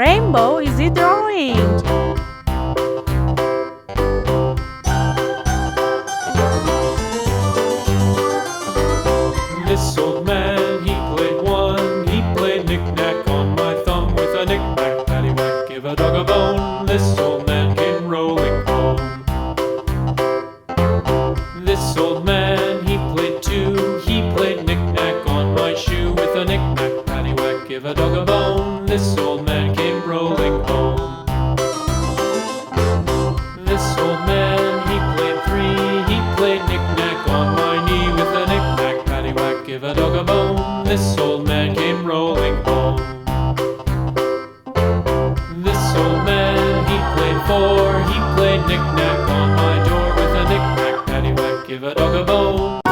rainbow is he drawing? This old man, he played one. He played knick-knack on my thumb with a knick-knack, paddywhack, give a dog a bone. This old man came rolling home. This old man, he played two. He played knick-knack on my shoe with a knick-knack, paddywhack, give a dog a bone. This old man came rolling home. This old man, he played three. He played knick-knack on my knee with a knick-knack, paddywhack, give a dog a bone. This old man came rolling home. This old man, he played four. He played knick-knack on my door with a knick-knack, paddywhack, give a dog a bone.